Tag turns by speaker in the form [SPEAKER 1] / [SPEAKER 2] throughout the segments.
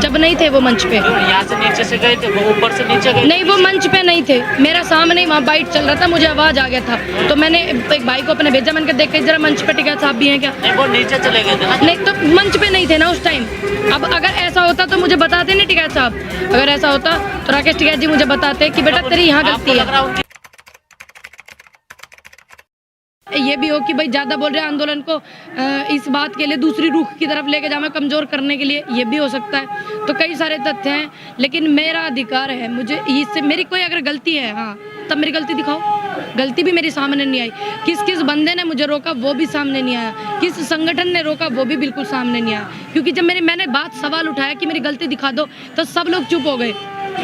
[SPEAKER 1] जब नहीं थे वो मंच पे।
[SPEAKER 2] यहाँ से नीचे से गए थे, वो ऊपर से नीचे गए?
[SPEAKER 1] नहीं, वो मंच पे नहीं थे, मेरा सामने वहाँ बाइट चल रहा था, मुझे आवाज़ आ गया था, तो मैंने एक भाई को अपने भेजा, मैंने कहा देख के जरा मंच पे टिकैत साहब भी हैं क्या?
[SPEAKER 2] नहीं, वो नीचे चले गए थे ना।
[SPEAKER 1] नहीं, तो मंच पे नहीं थे ना उस टाइम। अब अगर ऐसा होता तो मुझे बताते नहीं टिकैत साहब, अगर ऐसा होता तो राकेश टिकैत जी मुझे बताते कि बेटा तेरी यहाँ गलती है। ये भी हो कि भाई ज़्यादा बोल रहे हैं, आंदोलन को इस बात के लिए दूसरी रुख की तरफ लेके जाना, कमज़ोर करने के लिए, ये भी हो सकता है। तो कई सारे तथ्य हैं, लेकिन मेरा अधिकार है, मुझे इससे मेरी कोई अगर गलती है, हाँ तब मेरी गलती दिखाओ। गलती भी मेरी सामने नहीं आई, किस किस बंदे ने मुझे रोका वो भी सामने नहीं आया, किस संगठन ने रोका वो भी बिल्कुल सामने नहीं आया। क्योंकि जब मैंने बात सवाल उठाया कि मेरी गलती दिखा दो, तो सब लोग चुप हो गए।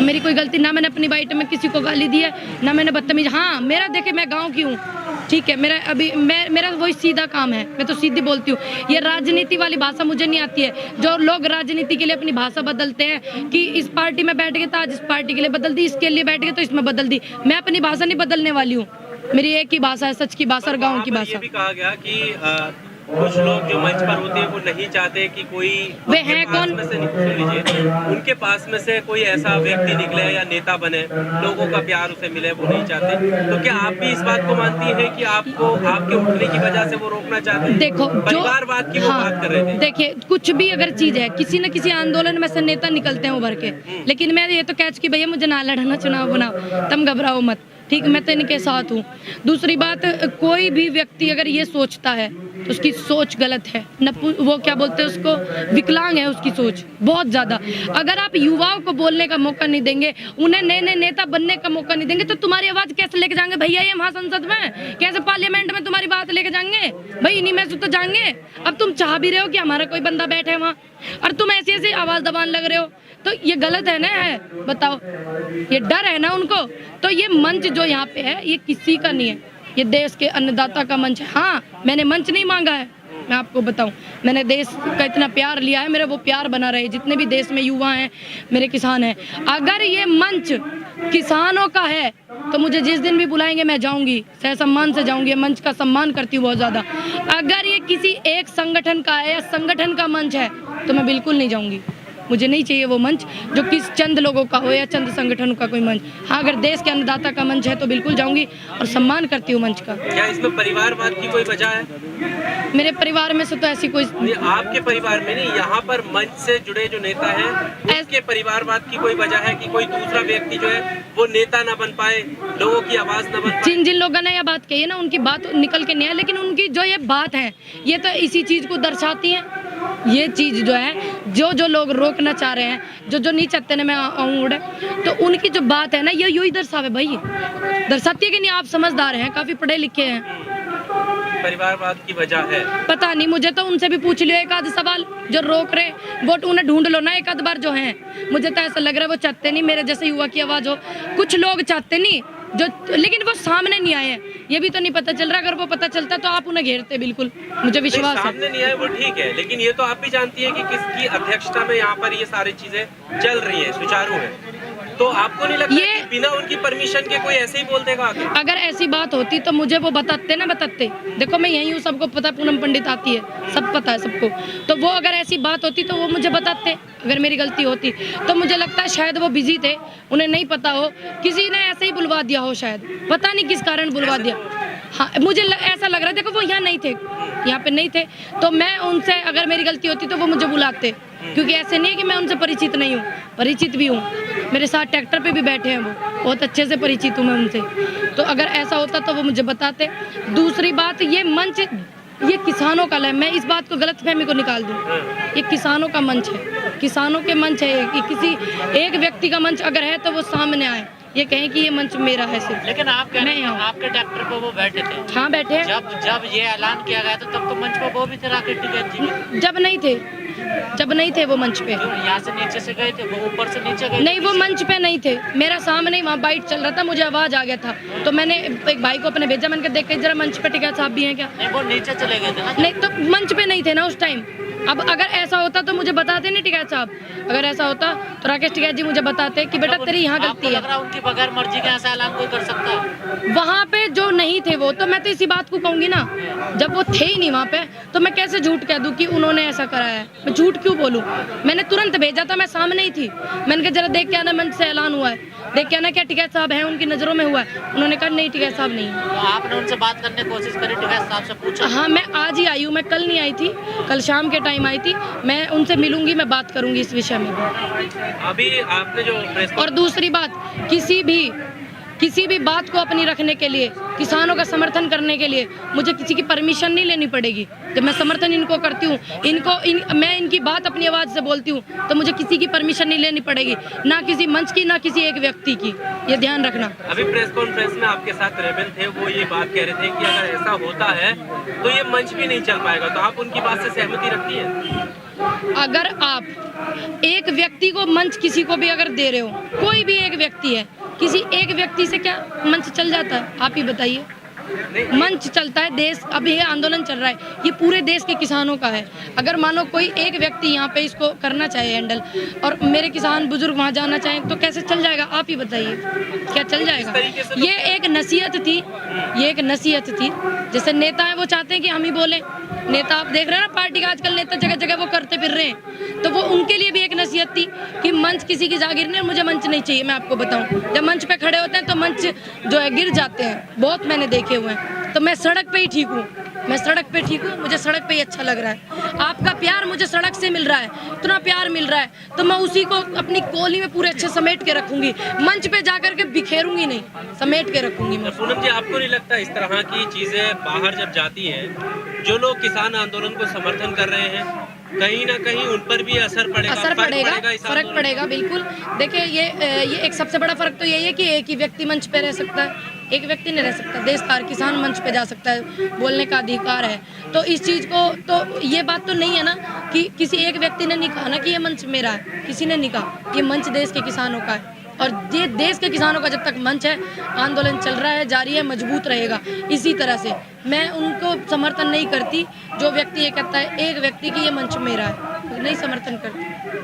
[SPEAKER 1] मेरी कोई गलती ना, मैंने अपनी बाइट में किसी को गाली दी है, ना मैंने बदतमीज। हाँ मेरा देखे, मैं गाँव की हूँ, ठीक है, मेरा वही सीधा काम है, मैं तो सीधी बोलती हूँ। ये राजनीति वाली भाषा मुझे नहीं आती है। जो लोग राजनीति के लिए अपनी भाषा बदलते हैं कि इस पार्टी में बैठ गए तो आज इस पार्टी के लिए बदल दी, इसके लिए बैठ गए तो इसमें बदल दी, मैं अपनी भाषा नहीं बदलने वाली हूँ। मेरी एक ही भाषा है, सच की भाषा और गाँव की भाषा।
[SPEAKER 3] ये भी कहा गया कि कुछ लोग जो मंच पर होते हैं वो नहीं चाहते कि कोई
[SPEAKER 1] वे हैं कौन?
[SPEAKER 3] सुन लीजिए, उनके पास में से कोई ऐसा व्यक्ति निकले या नेता बने, लोगों का प्यार उसे मिले, वो नहीं चाहते। तो क्या आप भी इस बात को मानती हैं कि आपको आपके उठने की वजह से वो रोकना चाहते हैं?
[SPEAKER 1] देखो,
[SPEAKER 3] परिवारवाद की वो बात कर रहे थे।
[SPEAKER 1] देखिए, कुछ भी अगर चीज है, किसी न किसी आंदोलन में से नेता निकलते हैं उभर के, लेकिन मैं ये तो कैच की भैया मुझे ना लड़ना, चुनाव बनाओ, तुम घबराओ मत, ठीक, मैं तो इनके साथ हूँ। दूसरी बात, कोई भी व्यक्ति अगर ये सोचता है तो उसकी सोच गलत है, वो क्या बोलते हैं उसको, विकलांग है उसकी सोच बहुत ज़्यादा। अगर आप युवाओं को बोलने का मौका नहीं देंगे, उन्हें नए नए नेता बनने का मौका नहीं देंगे, तो तुम्हारी आवाज़ कैसे लेके जाएंगे भैया ये महासंसद में, कैसे पार्लियामेंट में तुम्हारी बात लेके जाएंगे भाई? इन्हीं में से तो जाएंगे। अब तुम चाह भी रहे हो कि हमारा कोई बंदा बैठे वहाँ, और तुम ऐसी ऐसी आवाज़ दबाने लग रहे हो, तो ये गलत है ना, है बताओ, ये डर है ना उनको। तो ये मंच जो यहाँ पे है ये किसी का नहीं है, ये देश के अन्नदाता का मंच है। हाँ, मैंने मंच नहीं मांगा है, मैं आपको बताऊं, मैंने देश का इतना प्यार लिया है, मेरा वो प्यार बना रहे। जितने भी देश में युवा हैं, मेरे किसान हैं, अगर ये मंच किसानों का है तो मुझे जिस दिन भी बुलाएंगे मैं जाऊंगी, सह सम्मान से जाऊंगी। मंच का सम्मान करती हूँ बहुत ज़्यादा। अगर ये किसी एक संगठन का है या संगठन का मंच है तो मैं बिल्कुल नहीं जाऊंगी। मुझे नहीं चाहिए वो मंच जो किस चंद लोगों का हो या चंद संगठनों का कोई मंच। हाँ, अगर देश के अन्नदाता का मंच है तो बिल्कुल जाऊंगी और सम्मान करती हूँ मंच का।
[SPEAKER 3] क्या इसमें परिवारवाद की कोई वजह है?
[SPEAKER 1] मेरे परिवार में से तो ऐसी कोई,
[SPEAKER 3] आपके परिवार में नहीं, यहाँ पर मंच से जुड़े जो नेता हैं उसके परिवारवाद की कोई वजह है कि कोई दूसरा व्यक्ति जो है वो नेता ना बन पाए, लोगों की आवाज ना बन पाए?
[SPEAKER 1] जिन लोगों ने यह बात कही है ना, उनकी बात निकल के नहीं है, लेकिन उनकी जो ये बात है ये तो इसी चीज को दर्शाती है। ये चीज जो है, जो लोग रोकना चाह रहे हैं, जो नहीं चाहते ना मैं आऊँ उड़े, तो उनकी जो बात है ना ये यही दर्शावे भाई, दर्शाती है कि नहीं? आप समझदार हैं, काफी पढ़े लिखे हैं।
[SPEAKER 3] परिवारवाद की वजह है? पता
[SPEAKER 1] नहीं, मुझे तो उनसे भी पूछ लियो एक आध सवाल, जो रोक रहे वो उन्हें ढूंढ लो ना एक आध बार जो है। मुझे तो ऐसा लग रहा है वो चाहते नहीं मेरे जैसे युवा की आवाज हो, कुछ लोग चाहते नहीं जो, लेकिन वो सामने नहीं आए हैं, ये भी तो नहीं पता चल रहा। अगर वो पता चलता तो आप उन्हें घेरते, बिल्कुल मुझे विश्वास है।
[SPEAKER 3] सामने नहीं आए वो ठीक है, लेकिन ये तो आप भी जानती है कि किसकी अध्यक्षता में यहाँ पर ये सारी चीजें चल रही है, सुचारू है, तो आपको नहीं लगता कि बिना उनकी परमिशन के कोई ऐसे ही बोल देगा?
[SPEAKER 1] अगर ऐसी बात होती तो मुझे वो बताते ना, बताते। देखो मैं यही हूँ, सबको पता, पूनम पंडित आती है, सब पता है सबको, तो वो अगर ऐसी बात होती तो वो मुझे बताते। अगर मेरी गलती होती तो मुझे लगता है शायद वो बिजी थे, उन्हें नहीं पता हो, किसी ने ऐसे ही बुलवा दिया हो, शायद पता नहीं किस कारण बुलवा दिया। हाँ, मुझे ऐसा लग रहा है, देखो वो यहाँ नहीं थे, यहाँ पे नहीं थे, तो मैं उनसे अगर मेरी गलती होती तो वो मुझे बुलाते, क्योंकि ऐसे नहीं है कि मैं उनसे परिचित नहीं हूँ, परिचित भी हूँ। मेरे साथ ट्रैक्टर पे भी बैठे हैं, वो बहुत अच्छे से परिचित हूँ मैं उनसे। तो अगर ऐसा होता तो वो मुझे बताते। दूसरी बात, ये मंच ये किसानों का है, मैं इस बात को गलतफहमी को निकाल दूँ, ये किसानों का मंच है, किसानों के मंच है ये, किसी एक व्यक्ति का मंच अगर है तो वो सामने आए, ये कहें कि ये मंच मेरा है सिर्फ।
[SPEAKER 2] लेकिन आप कह रहे हैं आपके ट्रैक्टर पर वो बैठे थे?
[SPEAKER 1] हाँ बैठे हैं।
[SPEAKER 2] जब ये ऐलान किया गया था तब तो मंच पर वो भी थे राकेश टिकैत जी?
[SPEAKER 1] जब नहीं थे वो मंच पे।
[SPEAKER 2] यहाँ से नीचे से गए थे, वो ऊपर से नीचे गए?
[SPEAKER 1] नहीं, वो मंच पे नहीं थे, मेरा सामने वहाँ बाइट चल रहा था, मुझे आवाज़ आ गया था, तो मैंने एक भाई को अपने भेजा, मैंने कहा देख के जरा मंच पे टिकैत साहब भी हैं क्या?
[SPEAKER 2] नहीं, वो नीचे चले गए थे ना।
[SPEAKER 1] नहीं, तो मंच पे नहीं थे ना उस टाइम। अब अगर ऐसा होता तो मुझे बताते नहीं टिकैत साहब, अगर ऐसा होता तो राकेश टिकैत जी मुझे बताते कि बेटा तेरी यहाँ
[SPEAKER 2] आपको
[SPEAKER 1] गलती है।
[SPEAKER 2] लग रहा है उनकी बगैर मर्जी के ऐसा ऐलान कोई कर सकता है?
[SPEAKER 1] वहाँ पे जो नहीं थे वो तो मैं तो इसी बात को कहूँगी ना, जब वो थे ही नहीं वहाँ पे तो मैं कैसे झूठ कह दूँ कि उन्होंने ऐसा कराया है। मैं झूठ क्यों बोलूँ? मैंने तुरंत भेजा था, मैं सामने ही थी। मैंने कहा जरा देख के आना मंच से ऐलान हुआ है, देख के आना क्या टिकैत साहब हैं, उनकी नज़रों में हुआ है। उन्होंने कहा नहीं टिकैत साहब नहीं है।
[SPEAKER 2] तो आपने उनसे बात करने की कोशिश करी, टिकैत साहब से पूछा?
[SPEAKER 1] हाँ, मैं आज ही आई हूँ, मैं कल नहीं आई थी, कल शाम के टाइम आई थी। मैं उनसे मिलूंगी, मैं बात करूंगी इस विषय में भी।
[SPEAKER 3] अभी आपने जो प्रेस
[SPEAKER 1] और दूसरी बात, किसी भी बात को अपनी रखने के लिए, किसानों का समर्थन करने के लिए मुझे किसी की परमिशन नहीं लेनी पड़ेगी। जब मैं समर्थन इनको करती हूँ, मैं इनकी बात अपनी आवाज़ से बोलती हूँ तो मुझे किसी की परमिशन नहीं लेनी पड़ेगी, ना किसी मंच की, ना किसी एक व्यक्ति की। ये ध्यान रखना।
[SPEAKER 3] अभी प्रेस कॉन्फ्रेंस में आपके साथ रेबेल थे, वो ये बात कह रहे थे कि अगर ऐसा होता है तो ये मंच भी नहीं चल पाएगा, तो आप उनकी बात से सहमति रखती हैं?
[SPEAKER 1] अगर आप एक व्यक्ति को मंच किसी को भी अगर दे रहे हो, कोई भी एक व्यक्ति है, किसी एक व्यक्ति से क्या मंच चल जाता है? आप ही बताइए। मंच चलता है, देश अभी ये आंदोलन चल रहा है, ये पूरे देश के किसानों का है। अगर मानो कोई एक व्यक्ति यहाँ पे इसको करना चाहे हैंडल और मेरे किसान बुजुर्ग वहाँ जाना चाहें तो कैसे चल जाएगा? आप ही बताइए, क्या चल जाएगा? ये एक नसीहत थी, ये एक नसीहत थी। जैसे नेता है वो चाहते हैं कि हम ही बोलें, नेता आप देख रहे हैं ना, पार्टी का आजकल नेता जगह जगह वो करते फिर रहे हैं, तो वो उनके लिए भी एक नसीहत थी कि मंच किसी की जागीर नहीं, मुझे मंच नहीं चाहिए। मैं आपको बताऊं, जब मंच पे खड़े होते हैं तो मंच जो है गिर जाते हैं, बहुत मैंने देखे हुए हैं। तो मैं सड़क पे ही ठीक हूँ, मैं सड़क पे ठीक हूँ, मुझे सड़क पे ही अच्छा लग रहा है। आपका प्यार मुझे सड़क से मिल रहा है, इतना प्यार मिल रहा है तो मैं उसी को अपनी कोली में पूरे अच्छे समेट के रखूंगी, मंच पे जाकर के बिखेरूंगी नहीं, समेट के रखूंगी मैं।
[SPEAKER 3] पूनम जी, आपको नहीं लगता इस तरह की चीजें बाहर जब जाती हैं, जो लोग किसान आंदोलन को समर्थन कर रहे हैं, कहीं ना कहीं उन पर भी असर पड़ेगा?
[SPEAKER 1] फर्क पड़ेगा बिल्कुल। देखिए ये एक सबसे बड़ा फर्क तो यही है कि एक ही व्यक्ति मंच पे रह सकता है, एक व्यक्ति नहीं रह सकता। देश का हर किसान मंच पे जा सकता है, बोलने का अधिकार है। तो इस चीज़ को तो ये बात तो नहीं है ना कि किसी एक व्यक्ति ने नहीं कहा ना कि ये मंच मेरा है, किसी ने नहीं कहा। ये मंच देश के किसानों का है और ये देश के किसानों का जब तक मंच है, आंदोलन चल रहा है, जारी है, मजबूत रहेगा। इसी तरह से मैं उनको समर्थन नहीं करती जो व्यक्ति ये कहता है एक व्यक्ति की ये मंच मेरा है, नहीं समर्थन करती।